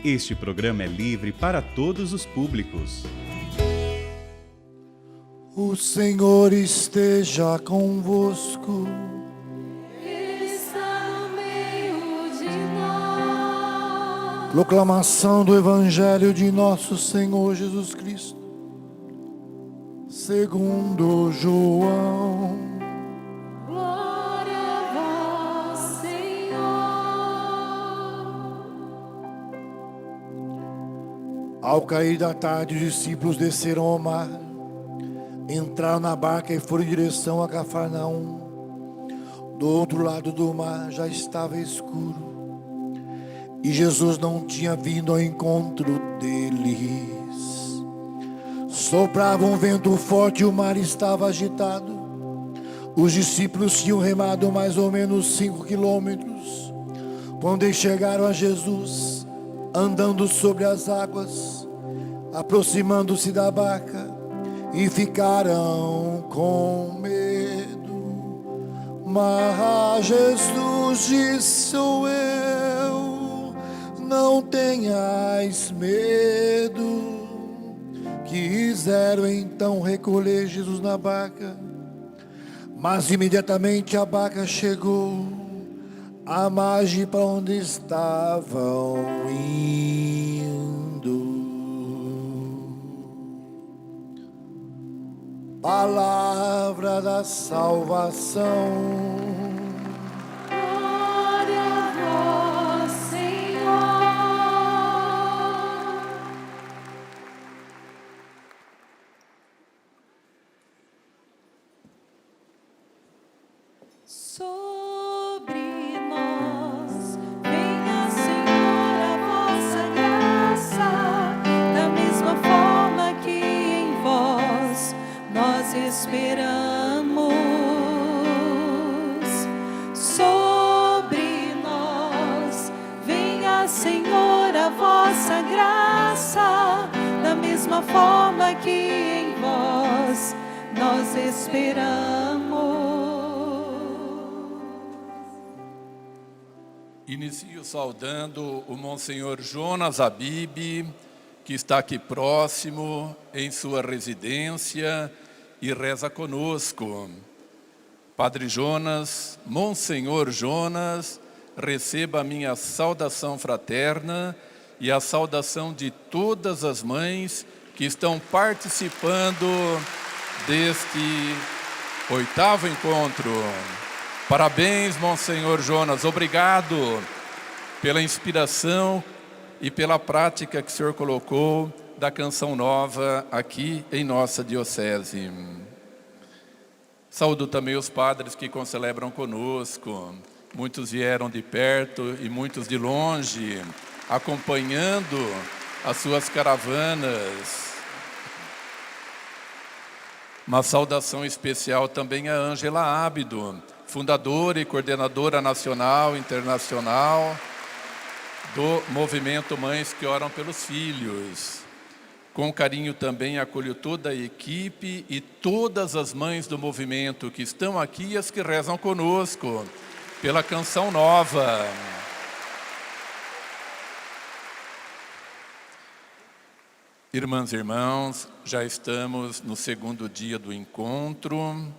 Este programa é livre para todos os públicos. O Senhor esteja convosco. Ele está no meio de nós. Proclamação do Evangelho de nosso Senhor Jesus Cristo, segundo João. Glória a vós, Senhor. Ao cair da tarde, os discípulos desceram ao mar, entraram na barca e foram em direção a Cafarnaum. Do outro lado do mar já estava escuro e Jesus não tinha vindo ao encontro deles. Soprava um vento forte e o mar estava agitado. Os discípulos tinham remado mais ou menos 5 quilômetros quando eles chegaram a Jesus, andando sobre as águas, aproximando-se da barca, e ficaram com medo. Mas Jesus disse: sou eu, não tenhais medo. Quiseram então recolher Jesus na barca, mas imediatamente a barca chegou à margem para onde estavam indo. Palavra da salvação. Glória a vós, Senhor. Sobre nós venha, Senhor, a vossa graça, da mesma forma que em vós nós esperamos. Sobre nós venha, Senhor, a vossa graça, da mesma forma que em vós nós esperamos. Inicio saudando o Monsenhor Jonas Abib, que está aqui próximo, em sua residência, e reza conosco. Padre Jonas, Monsenhor Jonas, receba a minha saudação fraterna e a saudação de todas as mães que estão participando deste 8º encontro. Parabéns, Monsenhor Jonas, obrigado pela inspiração e pela prática que o senhor colocou da canção nova aqui em nossa diocese. Saúdo também os padres que concelebram conosco. Muitos vieram de perto e muitos de longe, acompanhando as suas caravanas. Uma saudação especial também a Ângela Ábido, fundadora e coordenadora nacional e internacional do Movimento Mães que Oram pelos Filhos. Com carinho também acolho toda a equipe e todas as mães do movimento que estão aqui e as que rezam conosco pela canção nova. Irmãs e irmãos, já estamos no 2º dia do encontro,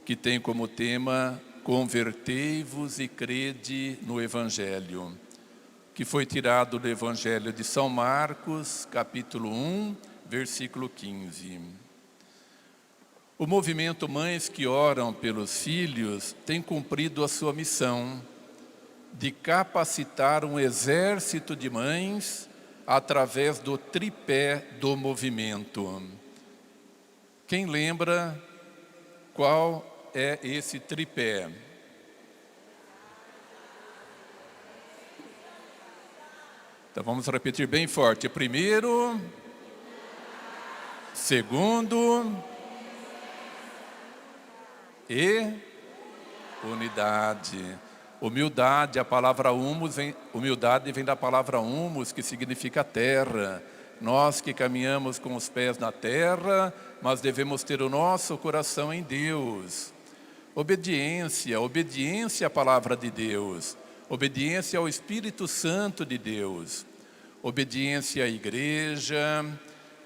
que tem como tema Convertei-vos e crede no Evangelho, que foi tirado do Evangelho de São Marcos, capítulo 1, versículo 15. O movimento Mães que Oram pelos Filhos tem cumprido a sua missão de capacitar um exército de mães através do tripé do movimento. Quem lembra qual é esse tripé? Então vamos repetir bem forte. Primeiro, segundo e unidade. Humildade, a palavra humus, humildade vem da palavra humus, que significa terra. Nós que caminhamos com os pés na terra, mas devemos ter o nosso coração em Deus. Obediência, obediência à palavra de Deus. Obediência ao Espírito Santo de Deus. obediência à igreja,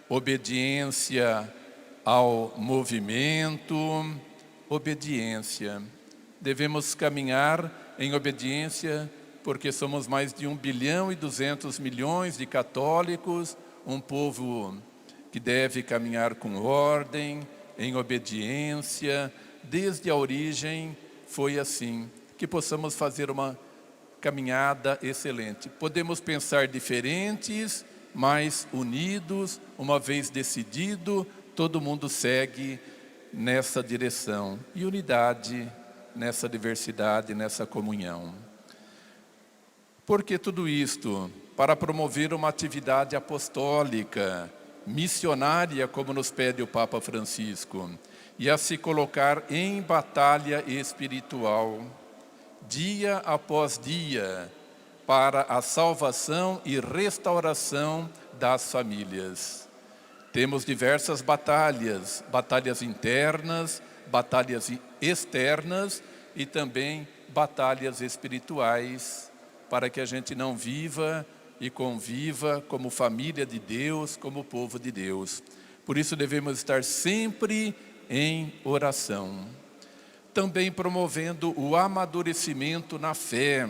obediência ao movimento, obediência. Devemos caminhar em obediência porque somos mais de 1,2 bilhão de católicos, um povo que deve caminhar com ordem, em obediência. Desde a origem foi assim, que possamos fazer uma caminhada excelente. Podemos pensar diferentes, mas unidos, uma vez decidido, todo mundo segue nessa direção. E unidade nessa diversidade, nessa comunhão. Por que tudo isto? Para promover uma atividade apostólica, missionária, como nos pede o Papa Francisco, e a se colocar em batalha espiritual, dia após dia, para a salvação e restauração das famílias. Temos diversas batalhas, batalhas internas, batalhas externas e também batalhas espirituais, para que a gente não viva e conviva como família de Deus, como povo de Deus. Por isso devemos estar sempre em oração. Também promovendo o amadurecimento na fé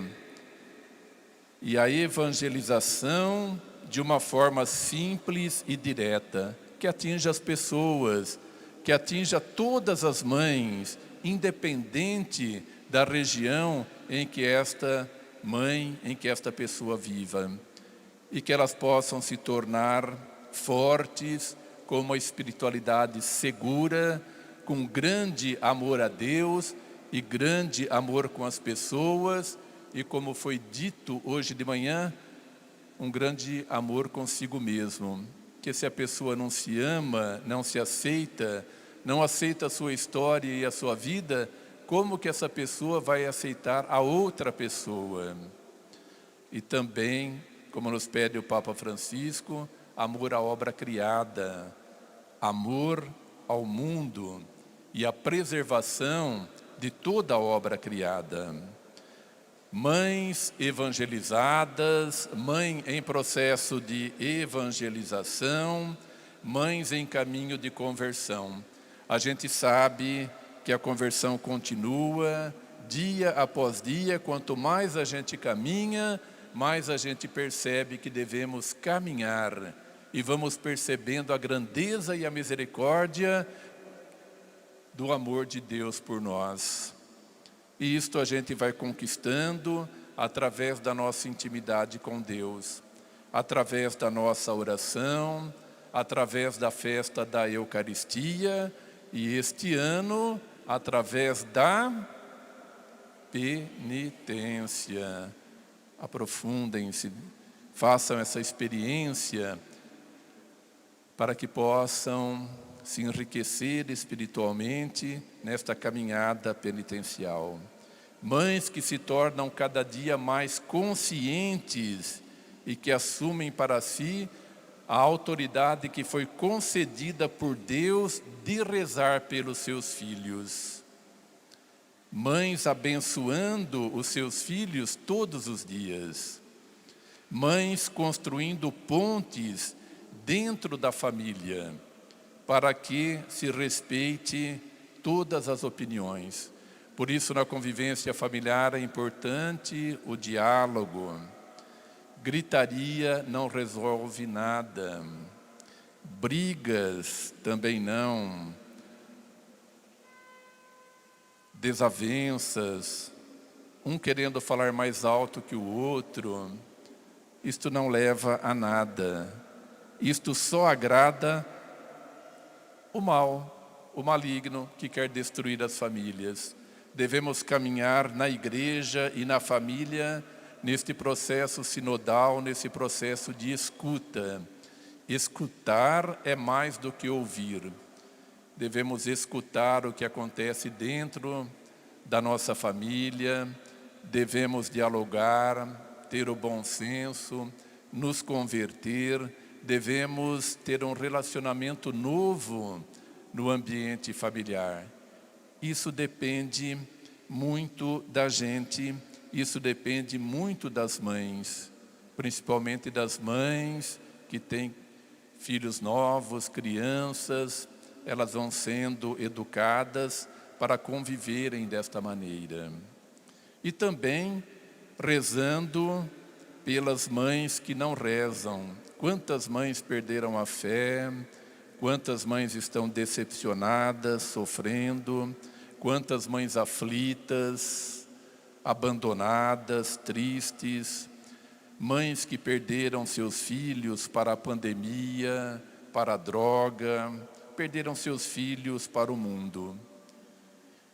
e a evangelização de uma forma simples e direta, que atinja as pessoas, que atinja todas as mães, independente da região em que esta mãe, em que esta pessoa viva, e que elas possam se tornar fortes, com uma espiritualidade segura, com grande amor a Deus e grande amor com as pessoas, e como foi dito hoje de manhã, um grande amor consigo mesmo. Que se a pessoa não se ama, não se aceita, não aceita a sua história e a sua vida, como que essa pessoa vai aceitar a outra pessoa? E também, como nos pede o Papa Francisco, amor à obra criada, amor ao mundo e a preservação de toda a obra criada. Mães evangelizadas, mãe em processo de evangelização, mães em caminho de conversão. A gente sabe que a conversão continua dia após dia. Quanto mais a gente caminha, mais a gente percebe que devemos caminhar e vamos percebendo a grandeza e a misericórdia do amor de Deus por nós. E isto a gente vai conquistando através da nossa intimidade com Deus, através da nossa oração, através da festa da Eucaristia e este ano através da penitência. Aprofundem-se, façam essa experiência para que possam se enriquecer espiritualmente nesta caminhada penitencial. Mães que se tornam cada dia mais conscientes e que assumem para si a autoridade que foi concedida por Deus de rezar pelos seus filhos. Mães abençoando os seus filhos todos os dias. Mães construindo pontes dentro da família, para que se respeite todas as opiniões. Por isso, na convivência familiar é importante o diálogo. Gritaria não resolve nada. Brigas também não. Desavenças, um querendo falar mais alto que o outro. Isto não leva a nada. Isto só agrada o mal, o maligno que quer destruir as famílias. Devemos caminhar na igreja e na família neste processo sinodal, nesse processo de escuta. Escutar é mais do que ouvir. Devemos escutar o que acontece dentro da nossa família, devemos dialogar, ter o bom senso, nos converter, devemos ter um relacionamento novo no ambiente familiar. Isso depende muito da gente, isso depende muito das mães. principalmente das mães que têm filhos novos, crianças, elas vão sendo educadas para conviverem desta maneira. E também rezando pelas mães que não rezam. Quantas mães perderam a fé, quantas mães estão decepcionadas, sofrendo, quantas mães aflitas, abandonadas, tristes, mães que perderam seus filhos para a pandemia, para a droga, perderam seus filhos para o mundo.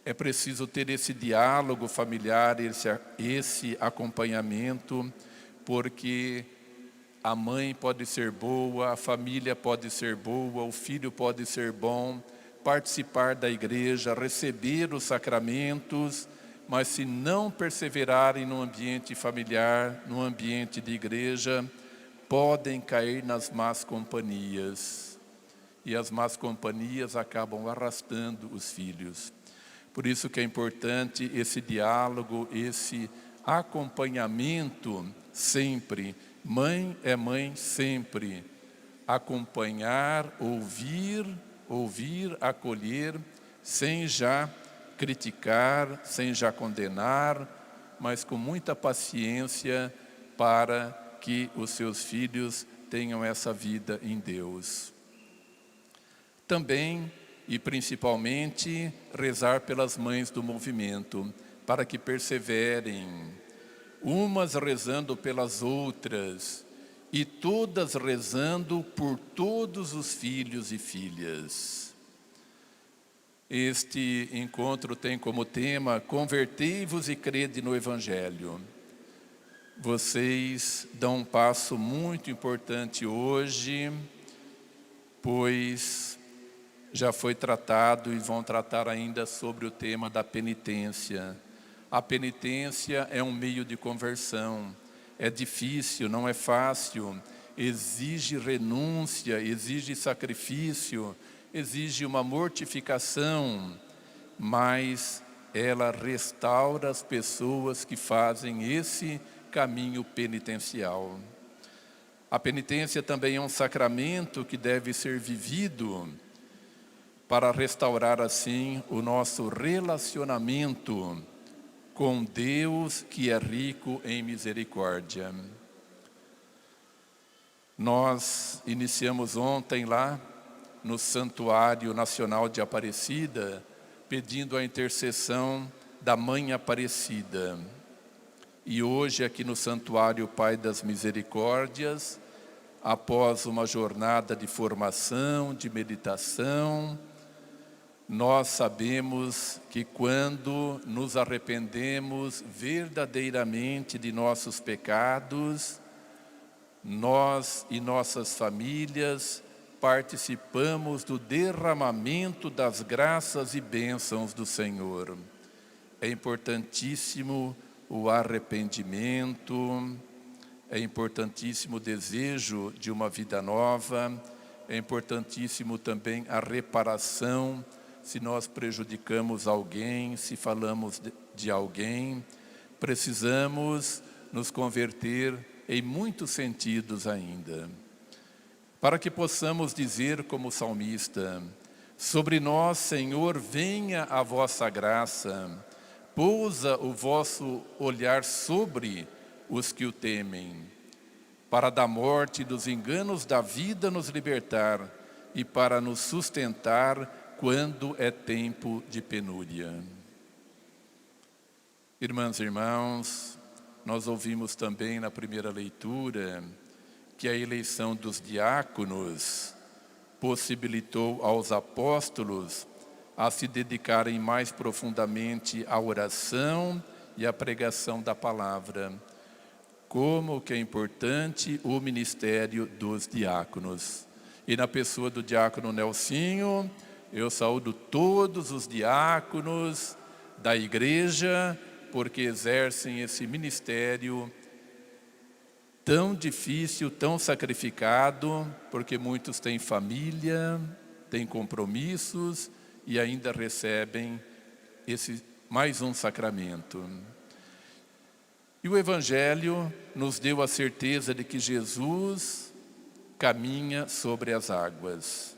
É preciso ter esse diálogo familiar, esse acompanhamento, porque a mãe pode ser boa, a família pode ser boa, o filho pode ser bom, participar da igreja, receber os sacramentos, mas se não perseverarem no ambiente familiar, no ambiente de igreja, podem cair nas más companhias. E as más companhias acabam arrastando os filhos. Por isso que é importante esse diálogo, esse acompanhamento sempre. Mãe é mãe sempre. Acompanhar, ouvir, acolher, sem já criticar, sem já condenar, mas com muita paciência para que os seus filhos tenham essa vida em Deus. Também e principalmente rezar pelas mães do movimento, para que perseverem, umas rezando pelas outras, e todas rezando por todos os filhos e filhas. Este encontro tem como tema: convertei-vos e crede no Evangelho. Vocês dão um passo muito importante hoje, pois já foi tratado e vão tratar ainda sobre o tema da penitência. A penitência é um meio de conversão. É difícil, não é fácil, exige renúncia, exige sacrifício, exige uma mortificação, mas ela restaura as pessoas que fazem esse caminho penitencial. A penitência também é um sacramento que deve ser vivido para restaurar assim o nosso relacionamento com Deus, que é rico em misericórdia. Nós iniciamos ontem lá no Santuário Nacional de Aparecida, pedindo a intercessão da Mãe Aparecida. E hoje aqui no Santuário Pai das Misericórdias, após uma jornada de formação, de meditação, nós sabemos que quando nos arrependemos verdadeiramente de nossos pecados, nós e nossas famílias participamos do derramamento das graças e bênçãos do Senhor. É importantíssimo o arrependimento, é importantíssimo o desejo de uma vida nova, é importantíssimo também a reparação, se nós prejudicamos alguém, se falamos de alguém, precisamos nos converter em muitos sentidos ainda, para que possamos dizer como salmista: sobre nós, Senhor, venha a vossa graça, pousa o vosso olhar sobre os que o temem, para da morte e dos enganos da vida nos libertar e para nos sustentar quando é tempo de penúria. Irmãs e irmãos, nós ouvimos também na primeira leitura que a eleição dos diáconos possibilitou aos apóstolos a se dedicarem mais profundamente à oração e à pregação da palavra. Como que é importante o ministério dos diáconos. E na pessoa do diácono Nelsinho, eu saúdo todos os diáconos da igreja, porque exercem esse ministério tão difícil, tão sacrificado, porque muitos têm família, têm compromissos e ainda recebem mais um sacramento. E o Evangelho nos deu a certeza de que Jesus caminha sobre as águas.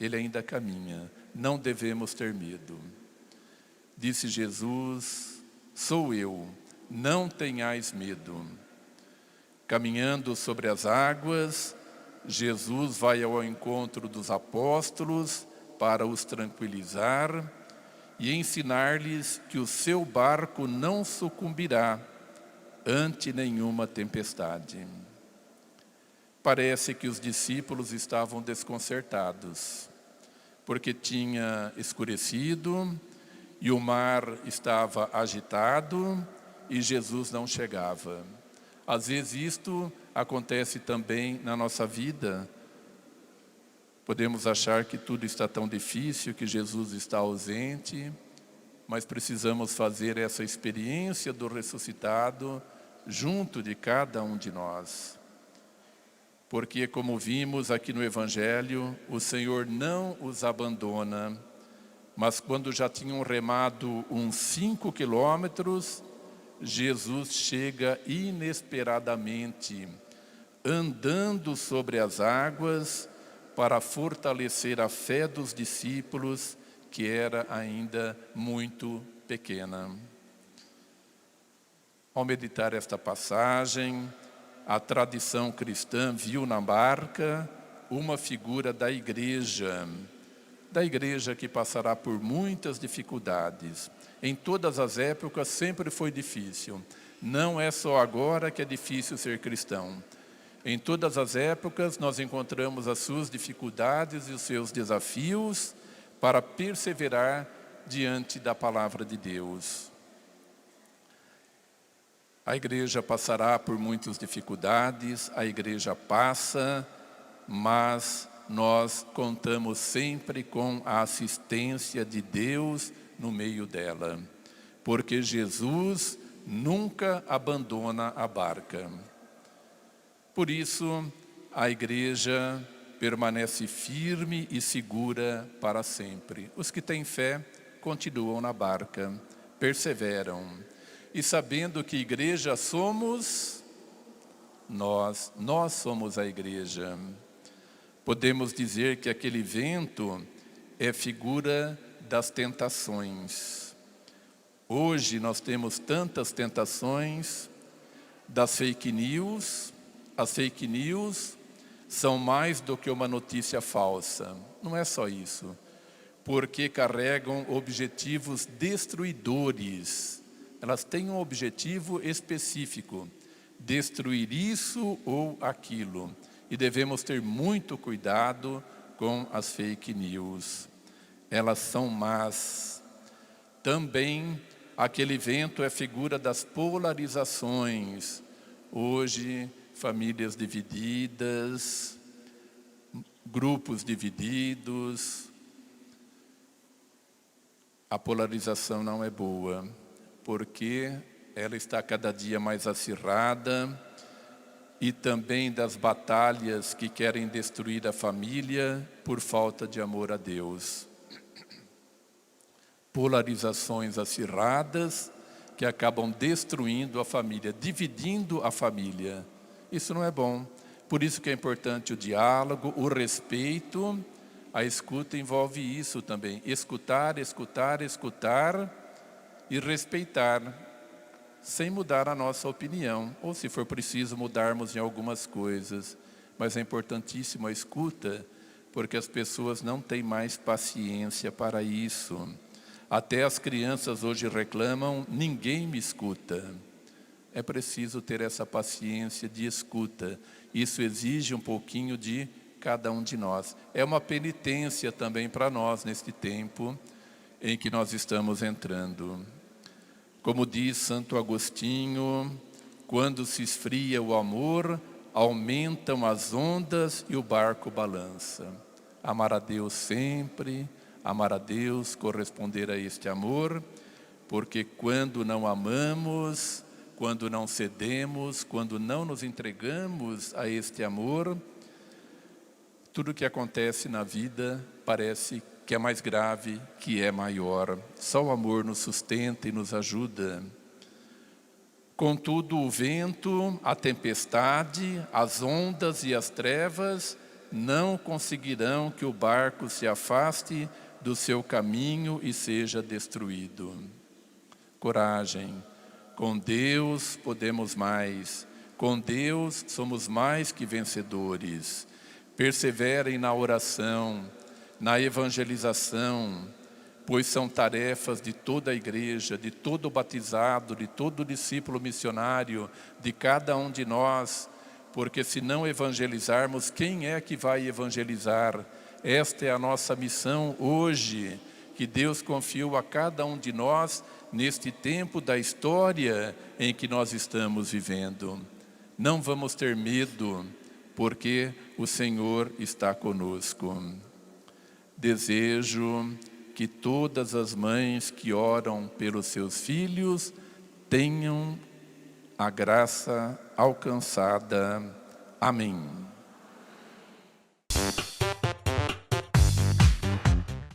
Ele ainda caminha, não devemos ter medo. Disse Jesus: sou eu, não tenhais medo. Caminhando sobre as águas, Jesus vai ao encontro dos apóstolos para os tranquilizar e ensinar-lhes que o seu barco não sucumbirá ante nenhuma tempestade. Parece que os discípulos estavam desconcertados, porque tinha escurecido e o mar estava agitado e Jesus não chegava. Às vezes isto acontece também na nossa vida. Podemos achar que tudo está tão difícil, que Jesus está ausente, mas precisamos fazer essa experiência do ressuscitado junto de cada um de nós. Porque, como vimos aqui no Evangelho, o Senhor não os abandona, mas quando já tinham remado uns 5 quilômetros, Jesus chega inesperadamente, andando sobre as águas, para fortalecer a fé dos discípulos, que era ainda muito pequena. Ao meditar esta passagem, a tradição cristã viu na barca uma figura da igreja que passará por muitas dificuldades. Em todas as épocas sempre foi difícil. Não é só agora que é difícil ser cristão. Em todas as épocas nós encontramos as suas dificuldades e os seus desafios para perseverar diante da palavra de Deus. A igreja passará por muitas dificuldades, a igreja passa, mas nós contamos sempre com a assistência de Deus no meio dela, porque Jesus nunca abandona a barca. Por isso, a igreja permanece firme e segura para sempre. Os que têm fé continuam na barca, perseveram. E sabendo que igreja somos, nós somos a igreja. Podemos dizer que aquele vento é figura das tentações. Hoje nós temos tantas tentações das fake news. As fake news são mais do que uma notícia falsa. Não é só isso, porque carregam objetivos destruidores. Elas têm um objetivo específico, destruir isso ou aquilo. E devemos ter muito cuidado com as fake news. Elas são más. Também aquele vento é figura das polarizações. Hoje, famílias divididas, grupos divididos. A polarização não é boa, porque ela está cada dia mais acirrada, e também das batalhas que querem destruir a família por falta de amor a Deus. Polarizações acirradas que acabam destruindo a família, dividindo a família. Isso não é bom. Por isso que é importante o diálogo, o respeito. A escuta envolve isso também. Escutar, escutar, escutar e respeitar, sem mudar a nossa opinião. Ou, se for preciso, mudarmos em algumas coisas. Mas é importantíssimo a escuta, porque as pessoas não têm mais paciência para isso. Até as crianças hoje reclamam: ninguém me escuta. É preciso ter essa paciência de escuta. Isso exige um pouquinho de cada um de nós. É uma penitência também para nós neste tempo em que nós estamos entrando. Como diz Santo Agostinho, quando se esfria o amor, aumentam as ondas e o barco balança. Amar a Deus sempre, amar a Deus, corresponder a este amor, porque quando não amamos, quando não cedemos, quando não nos entregamos a este amor, tudo que acontece na vida parece que é mais grave, que é maior. Só o amor nos sustenta e nos ajuda. Contudo, o vento, a tempestade, as ondas e as trevas não conseguirão que o barco se afaste do seu caminho e seja destruído. Coragem, com Deus podemos mais, com Deus somos mais que vencedores. Perseverem na oração, na evangelização, pois são tarefas de toda a igreja, de todo batizado, de todo discípulo missionário, de cada um de nós, porque se não evangelizarmos, quem é que vai evangelizar? Esta é a nossa missão hoje, que Deus confiou a cada um de nós neste tempo da história em que nós estamos vivendo. Não vamos ter medo, porque o Senhor está conosco. Desejo que todas as mães que oram pelos seus filhos tenham a graça alcançada. Amém.